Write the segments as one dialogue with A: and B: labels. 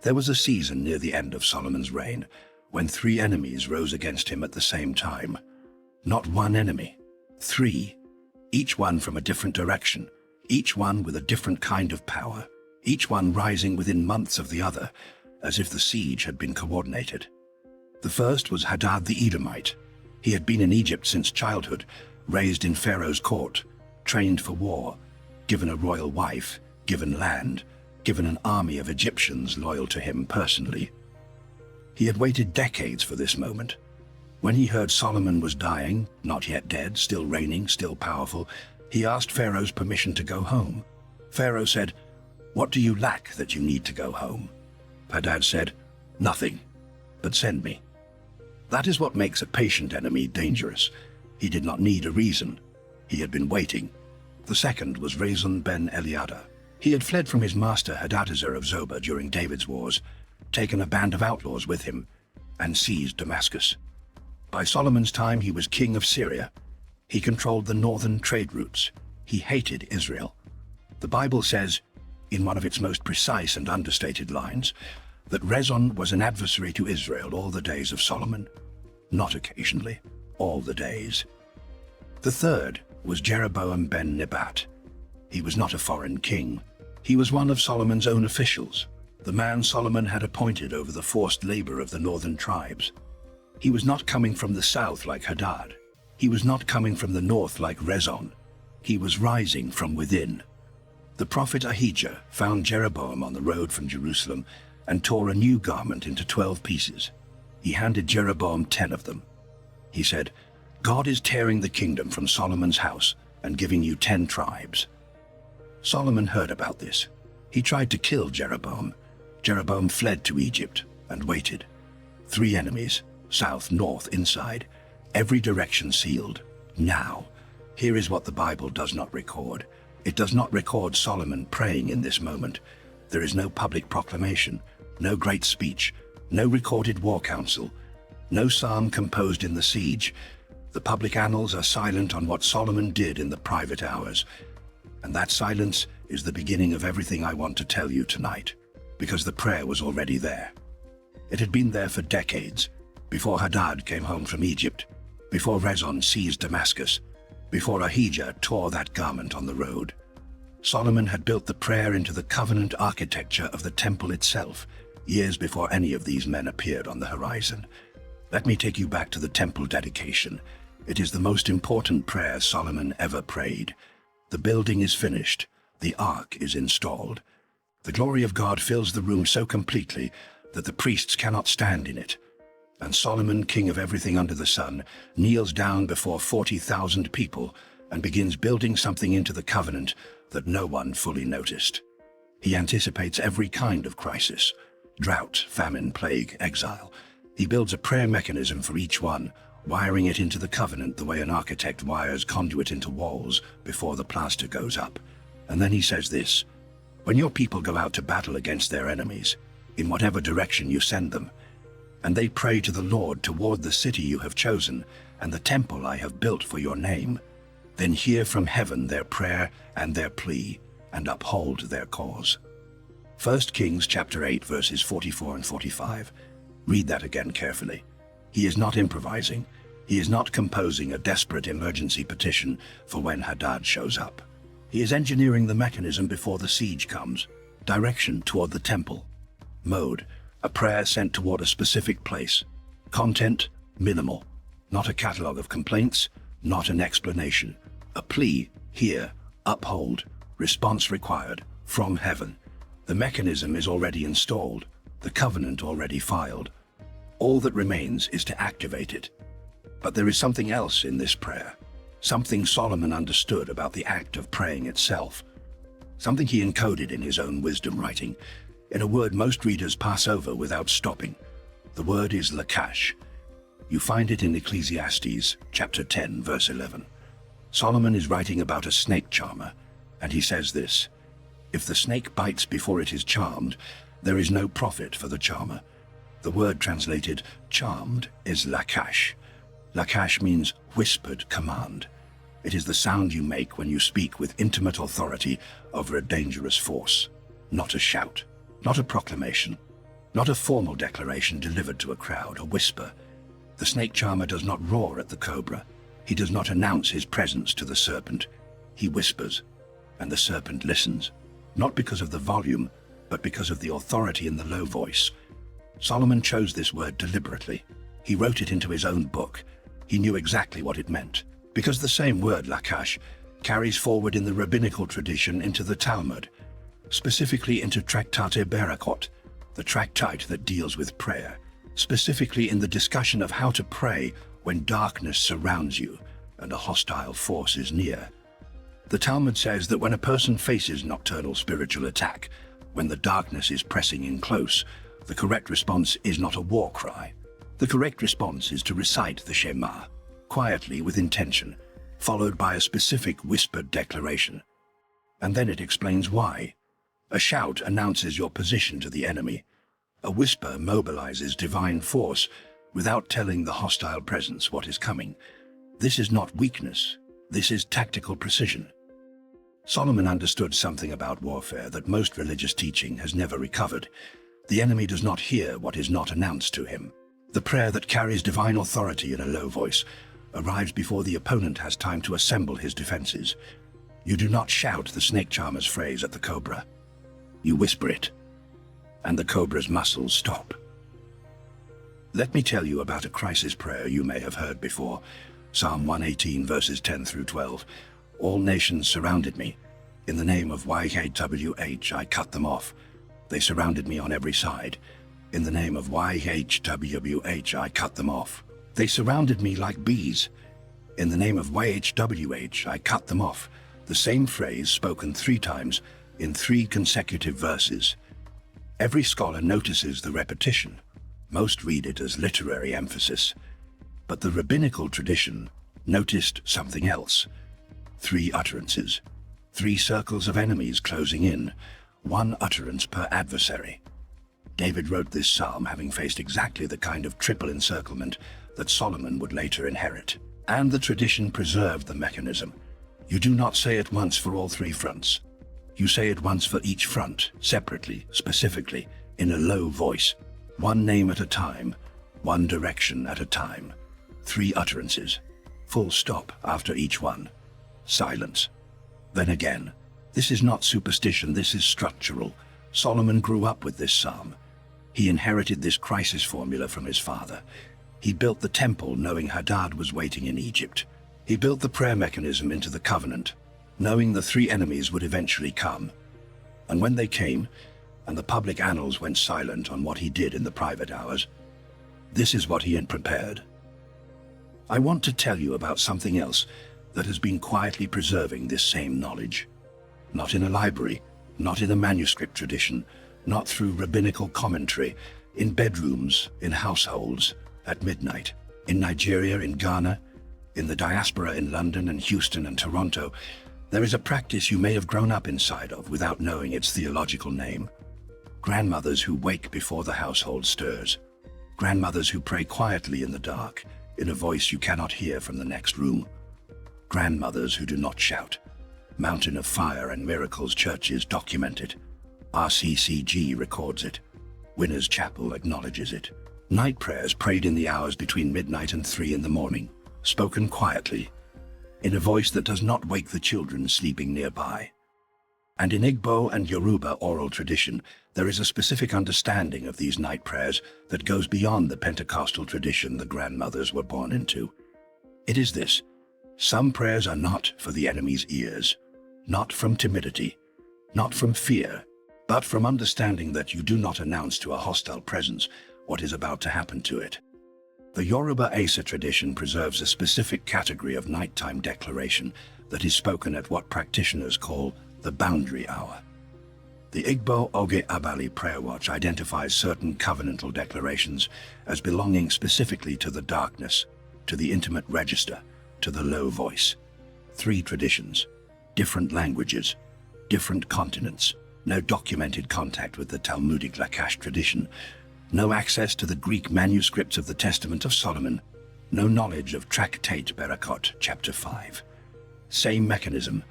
A: There was a season near the end of Solomon's reign when 3 enemies rose against him at the same time. Not one enemy, 3, each one from a different direction, each one with a different kind of power, each one rising within months of the other, as if the siege had been coordinated. The first was Hadad the Edomite. He had been in Egypt since childhood, raised in Pharaoh's court, trained for war, given a royal wife, given land, given an army of Egyptians loyal to him personally. He had waited decades for this moment. When he heard Solomon was dying, not yet dead, still reigning, still powerful, he asked Pharaoh's permission to go home. Pharaoh said, "What do you lack that you need to go home?" Hadad said, "Nothing, but send me." That is what makes a patient enemy dangerous. He did not need a reason. He had been waiting. The second was Rezon ben Eliada. He had fled from his master Hadadezer of Zobah during David's wars, taken a band of outlaws with him, and seized Damascus. By Solomon's time, he was king of Syria. He controlled the northern trade routes. He hated Israel. The Bible says, in one of its most precise and understated lines, that Rezon was an adversary to Israel all the days of Solomon. Not occasionally, all the days. The third was Jeroboam ben Nebat. He was not a foreign king. He was one of Solomon's own officials, the man Solomon had appointed over the forced labor of the northern tribes. He was not coming from the south like Hadad. He was not coming from the north like Rezon. He was rising from within. The prophet Ahijah found Jeroboam on the road from Jerusalem and tore a new garment into 12 pieces. He handed Jeroboam 10 of them. He said, "God is tearing the kingdom from Solomon's house and giving you 10 tribes." Solomon heard about this. He tried to kill Jeroboam. Jeroboam fled to Egypt and waited. 3 enemies, south, north, inside, every direction sealed. Now, here is what the Bible does not record. It does not record Solomon praying in this moment. There is no public proclamation, no great speech, no recorded war council, no psalm composed in the siege. The public annals are silent on what Solomon did in the private hours. And that silence is the beginning of everything I want to tell you tonight, because the prayer was already there. It had been there for decades, before Hadad came home from Egypt, before Rezon seized Damascus, before Ahijah tore that garment on the road. Solomon had built the prayer into the covenant architecture of the temple itself, years before any of these men appeared on the horizon. Let me take you back to the temple dedication. It is the most important prayer Solomon ever prayed. The building is finished. The ark is installed. The glory of God fills the room so completely that the priests cannot stand in it. And Solomon, king of everything under the sun, kneels down before 40,000 people and begins building something into the covenant that no one fully noticed. He anticipates every kind of crisis: drought, famine, plague, exile. He builds a prayer mechanism for each one, wiring it into the covenant the way an architect wires conduit into walls before the plaster goes up. And then he says this: "When your people go out to battle against their enemies, in whatever direction you send them, and they pray to the Lord toward the city you have chosen and the temple I have built for your name, then hear from heaven their prayer and their plea, and uphold their cause." 1 Kings chapter 8 verses 44 and 45. Read that again carefully. He is not improvising. He is not composing a desperate emergency petition for when Hadad shows up. He is engineering the mechanism before the siege comes. Direction toward the temple. Mode: a prayer sent toward a specific place. Content: minimal. Not a catalog of complaints, not an explanation. A plea: hear, uphold, response required, from heaven. The mechanism is already installed, the covenant already filed. All that remains is to activate it. But there is something else in this prayer, something Solomon understood about the act of praying itself, something he encoded in his own wisdom writing, in a word most readers pass over without stopping. The word is Lachash. You find it in Ecclesiastes chapter 10 verse 11. Solomon is writing about a snake charmer, and he says this: "If the snake bites before it is charmed, there is no profit for the charmer." The word translated charmed is Lachash. Lachash means whispered command. It is the sound you make when you speak with intimate authority over a dangerous force. Not a shout, not a proclamation, Not a formal declaration delivered to a crowd, a whisper. The snake charmer does not roar at the cobra. He does not announce his presence to the serpent. He whispers, and the serpent listens, not because of the volume, but because of the authority in the low voice. Solomon chose this word deliberately. He wrote it into his own book. He knew exactly what it meant, because the same word, Lachash, carries forward in the rabbinical tradition into the Talmud, specifically into Talmud Berakhot, the tractate that deals with prayer, specifically in the discussion of how to pray when darkness surrounds you and a hostile force is near. The Talmud says that when a person faces nocturnal spiritual attack, when the darkness is pressing in close, the correct response is not a war cry. The correct response is to recite the Shema, quietly with intention, followed by a specific whispered declaration. And then it explains why. A shout announces your position to the enemy. A whisper mobilizes divine force without telling the hostile presence what is coming. This is not weakness. This is tactical precision. Solomon understood something about warfare that most religious teaching has never recovered. The enemy does not hear what is not announced to him. The prayer that carries divine authority in a low voice arrives before the opponent has time to assemble his defenses. You do not shout the snake charmer's phrase at the cobra. You whisper it, and the cobra's muscles stop. Let me tell you about a crisis prayer you may have heard before. Psalm 118, verses 10 through 12. All nations surrounded me. In the name of YHWH, I cut them off. They surrounded me on every side. In the name of YHWH, I cut them off. They surrounded me like bees. In the name of YHWH, I cut them off. The same phrase spoken 3 times in 3 consecutive verses. Every scholar notices the repetition. Most read it as literary emphasis. But the rabbinical tradition noticed something else. 3 utterances. 3 circles of enemies closing in. 1 utterance per adversary. David wrote this psalm having faced exactly the kind of triple encirclement that Solomon would later inherit. And the tradition preserved the mechanism. You do not say it once for all 3 fronts. You say it once for each front, separately, specifically, in a low voice. 1 name at a time, 1 direction at a time. 3 utterances. Full stop after each one. Silence. Then again. This is not superstition, this is structural. Solomon grew up with this psalm. He inherited this crisis formula from his father. He built the temple knowing Hadad was waiting in Egypt. He built the prayer mechanism into the covenant, knowing the 3 enemies would eventually come. And when they came, and the public annals went silent on what he did in the private hours, this is what he had prepared. I want to tell you about something else that has been quietly preserving this same knowledge. Not in a library, not in a manuscript tradition, not through rabbinical commentary, in bedrooms, in households, at midnight, in Nigeria, in Ghana, in the diaspora in London and Houston and Toronto. There is a practice you may have grown up inside of without knowing its theological name. Grandmothers who wake before the household stirs. Grandmothers who pray quietly in the dark, in a voice you cannot hear from the next room. Grandmothers who do not shout. Mountain of Fire and Miracles churches document it. RCCG records it. Winners Chapel acknowledges it. Night prayers prayed in the hours between midnight and 3 in the morning, spoken quietly, in a voice that does not wake the children sleeping nearby. And in Igbo and Yoruba oral tradition, there is a specific understanding of these night prayers that goes beyond the Pentecostal tradition the grandmothers were born into. It is this: some prayers are not for the enemy's ears, not from timidity, not from fear, but from understanding that you do not announce to a hostile presence what is about to happen to it. The Yoruba Asa tradition preserves a specific category of nighttime declaration that is spoken at what practitioners call the boundary hour. The Igbo Oge Abali prayer watch identifies certain covenantal declarations as belonging specifically to the darkness, to the intimate register, to the low voice. 3 traditions, different languages, different continents, no documented contact with the Talmudic Lachash tradition, no access to the Greek manuscripts of the Testament of Solomon, no knowledge of Talmud Berakhot, chapter 5. Same mechanism,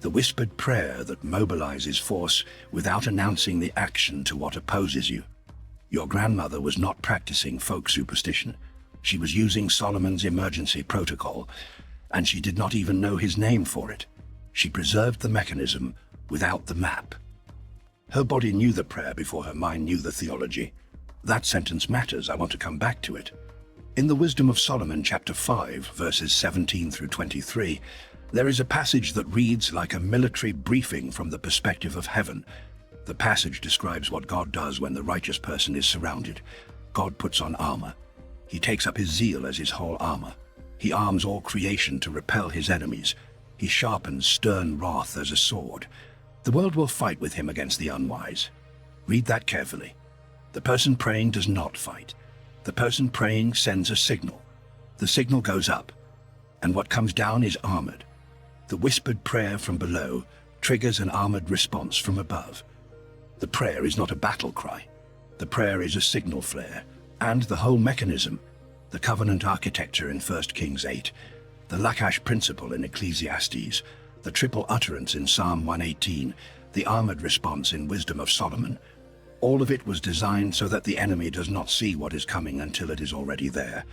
A: the whispered prayer that mobilizes force without announcing the action to what opposes you. Your grandmother was not practicing folk superstition. She was using Solomon's emergency protocol, and she did not even know his name for it. She preserved the mechanism without the map. Her body knew the prayer before her mind knew the theology. That sentence matters. I want to come back to it. In the Wisdom of Solomon, chapter 5, verses 17 through 23, there is a passage that reads like a military briefing from the perspective of heaven. The passage describes what God does when the righteous person is surrounded. God puts on armor. He takes up his zeal as his whole armor. He arms all creation to repel his enemies. He sharpens stern wrath as a sword. The world will fight with him against the unwise. Read that carefully. The person praying does not fight. The person praying sends a signal. The signal goes up, and what comes down is armored. The whispered prayer from below triggers an armored response from above. The prayer is not a battle cry. The prayer is a signal flare, and the whole mechanism, the covenant architecture in 1 Kings 8, the Lachash principle in Ecclesiastes, the triple utterance in Psalm 118, the armored response in Wisdom of Solomon, all of it was designed so that the enemy does not see what is coming until it is already there.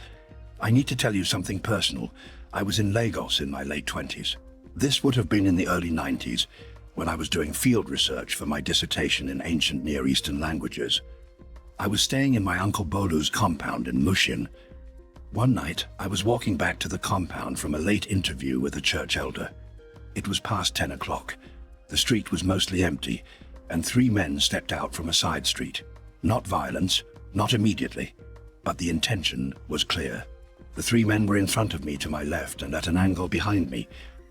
A: I need to tell you something personal. I was in Lagos in my late 20s. This would have been in the early 90s, when I was doing field research for my dissertation in ancient Near Eastern languages. I was staying in my Uncle Bolu's compound in Mushin. One night, I was walking back to the compound from a late interview with a church elder. It was past 10 o'clock. The street was mostly empty, and 3 men stepped out from a side street. Not violence, not immediately, but the intention was clear. The 3 men were in front of me to my left and at an angle behind me.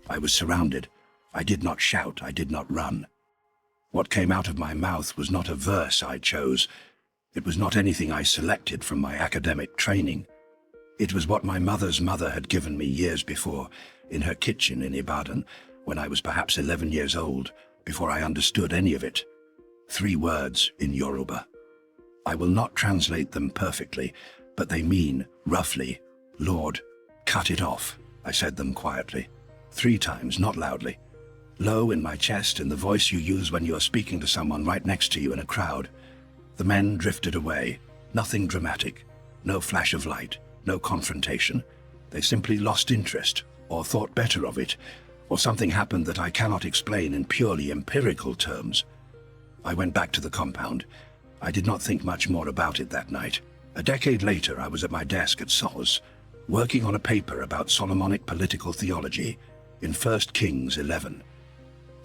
A: I was surrounded. I did not shout, I did not run. What came out of my mouth was not a verse I chose. It was not anything I selected from my academic training. It was what my mother's mother had given me years before, in her kitchen in Ibadan, when I was perhaps 11 years old, before I understood any of it. 3 words in Yoruba. I will not translate them perfectly, but they mean, roughly, Lord, cut it off. I said them quietly. 3 times, not loudly. Low in my chest, in the voice you use when you are speaking to someone right next to you in a crowd. The men drifted away. Nothing dramatic. No flash of light. No confrontation. They simply lost interest, or thought better of it, or something happened that I cannot explain in purely empirical terms. I went back to the compound. I did not think much more about it that night. A decade later, I was at my desk at SOS, working on a paper about Solomonic political theology in 1 Kings 11.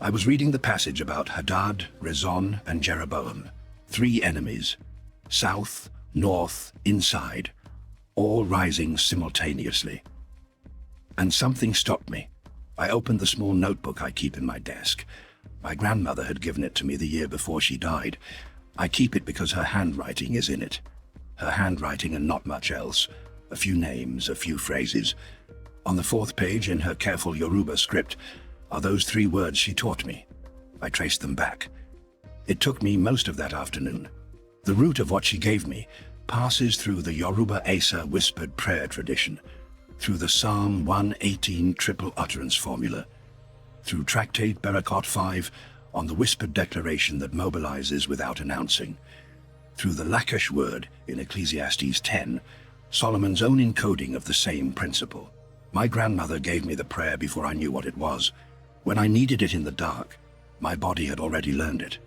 A: I was reading the passage about Hadad, Rezon, and Jeroboam, 3 enemies, south, north, inside, all rising simultaneously. And something stopped me. I opened the small notebook I keep in my desk. My grandmother had given it to me the year before she died. I keep it because her handwriting is in it. Her handwriting and not much else. A few names, a few phrases. On the 4th page in her careful Yoruba script are those 3 words she taught me. I traced them back. It took me most of that afternoon. The root of what she gave me passes through the Yoruba Asa whispered prayer tradition, through the Psalm 118 triple utterance formula, through Talmud Berakhot 5 on the whispered declaration that mobilizes without announcing, through the Lachash word in Ecclesiastes 10, Solomon's own encoding of the same principle. My grandmother gave me the prayer before I knew what it was. When I needed it in the dark, my body had already learned it.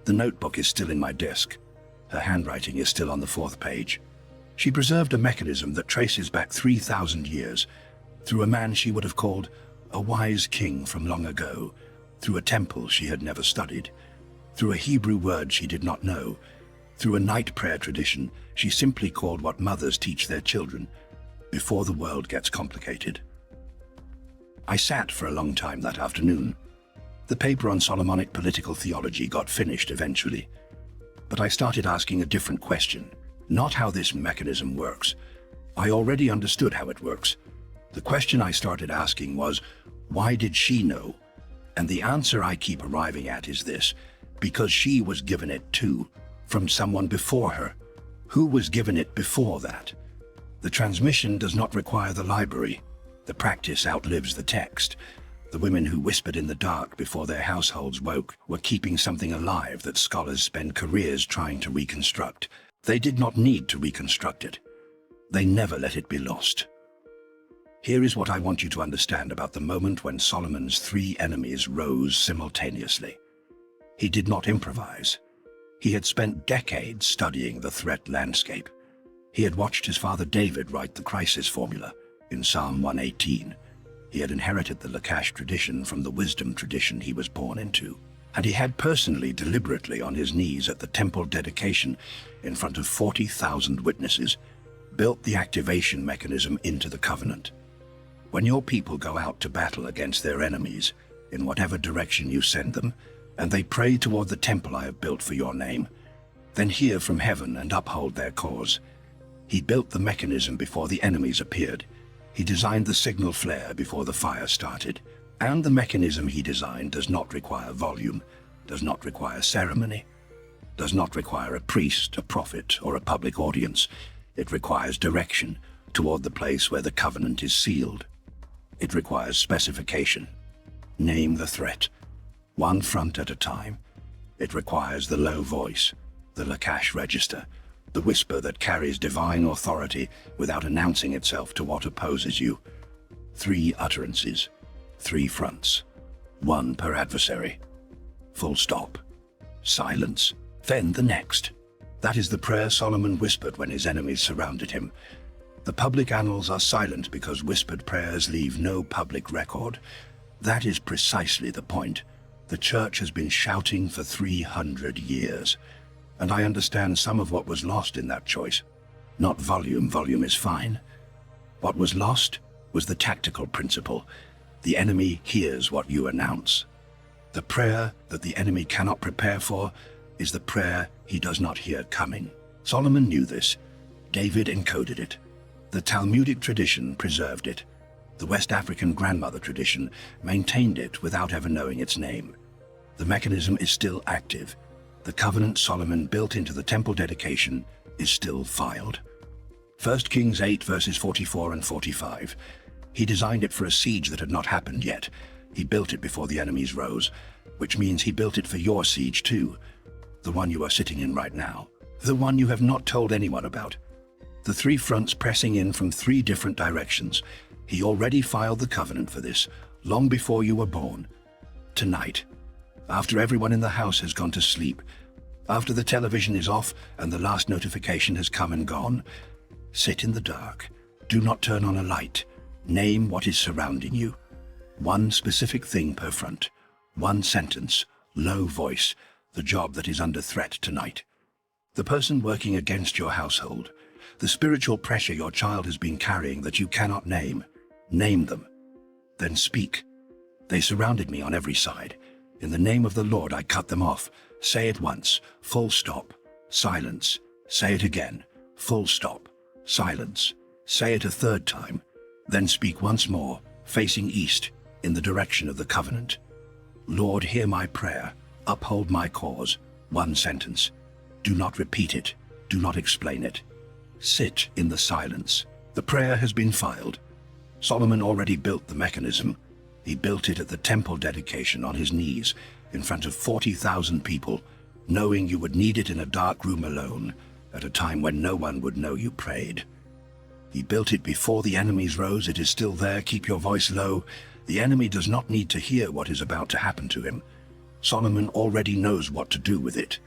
A: The notebook is still in my desk. Her handwriting is still on the 4th page. She preserved a mechanism that traces back 3,000 years, through a man she would have called a wise king from long ago, through a temple she had never studied, through a Hebrew word she did not know, through a night prayer tradition she simply called what mothers teach their children, before the world gets complicated. I sat for a long time that afternoon. The paper on Solomonic political theology got finished eventually, but I started asking a different question. Not how this mechanism works. I already understood how it works. The question I started asking was, why did she know? And the answer I keep arriving at is this: because she was given it too, from someone before her. Who was given it before that? The transmission does not require the library. The practice outlives the text. The women who whispered in the dark before their households woke were keeping something alive that scholars spend careers trying to reconstruct. They did not need to reconstruct it. They never let it be lost. Here is what I want you to understand about the moment when Solomon's 3 enemies rose simultaneously. He did not improvise. He had spent decades studying the threat landscape. He had watched his father David write the crisis formula in Psalm 118. He had inherited the Lachash tradition from the wisdom tradition he was born into. And he had personally, deliberately, on his knees at the temple dedication, in front of 40,000 witnesses, built the activation mechanism into the covenant. When your people go out to battle against their enemies, in whatever direction you send them, and they pray toward the temple I have built for your name, then hear from heaven and uphold their cause. He built the mechanism before the enemies appeared. He designed the signal flare before the fire started. And the mechanism he designed does not require volume, does not require ceremony, does not require a priest, a prophet, or a public audience. It requires direction toward the place where the covenant is sealed. It requires specification. Name the threat, one front at a time. It requires the low voice, the Lachash register, the whisper that carries divine authority without announcing itself to what opposes you. 3 utterances. 3 fronts, 1 per adversary. Full stop. Silence. Then the next. That is the prayer Solomon whispered when his enemies surrounded him. The public annals are silent because whispered prayers leave no public record. That is precisely the point. The church has been shouting for 300 years. And I understand some of what was lost in that choice. Not volume, volume is fine. What was lost was the tactical principle. The enemy hears what you announce. The prayer that the enemy cannot prepare for is the prayer he does not hear coming. Solomon knew this. David encoded it. The Talmudic tradition preserved it. The West African grandmother tradition maintained it without ever knowing its name. The mechanism is still active. The covenant Solomon built into the temple dedication is still filed. 1 Kings 8 verses 44 and 45. He designed it for a siege that had not happened yet. He built it before the enemies rose, which means he built it for your siege too. The one you are sitting in right now. The one you have not told anyone about. The 3 fronts pressing in from 3 different directions. He already filed the covenant for this, long before you were born. Tonight, after everyone in the house has gone to sleep, after the television is off and the last notification has come and gone, sit in the dark. Do not turn on a light. Name what is surrounding you. 1 specific thing per front. 1 sentence, low voice, the job that is under threat tonight. The person working against your household. The spiritual pressure your child has been carrying that you cannot name. Name them. Then speak. They surrounded me on every side. In the name of the Lord I cut them off. Say it once. Full stop. Silence. Say it again. Full stop. Silence. Say it a 3rd time. Then speak once more, facing east, in the direction of the covenant. Lord, hear my prayer. Uphold my cause. 1 sentence. Do not repeat it. Do not explain it. Sit in the silence. The prayer has been filed. Solomon already built the mechanism. He built it at the temple dedication on his knees, in front of 40,000 people, knowing you would need it in a dark room alone, at a time when no one would know you prayed. He built it before the enemies rose. It is still there. Keep your voice low. The enemy does not need to hear what is about to happen to him. Solomon already knows what to do with it.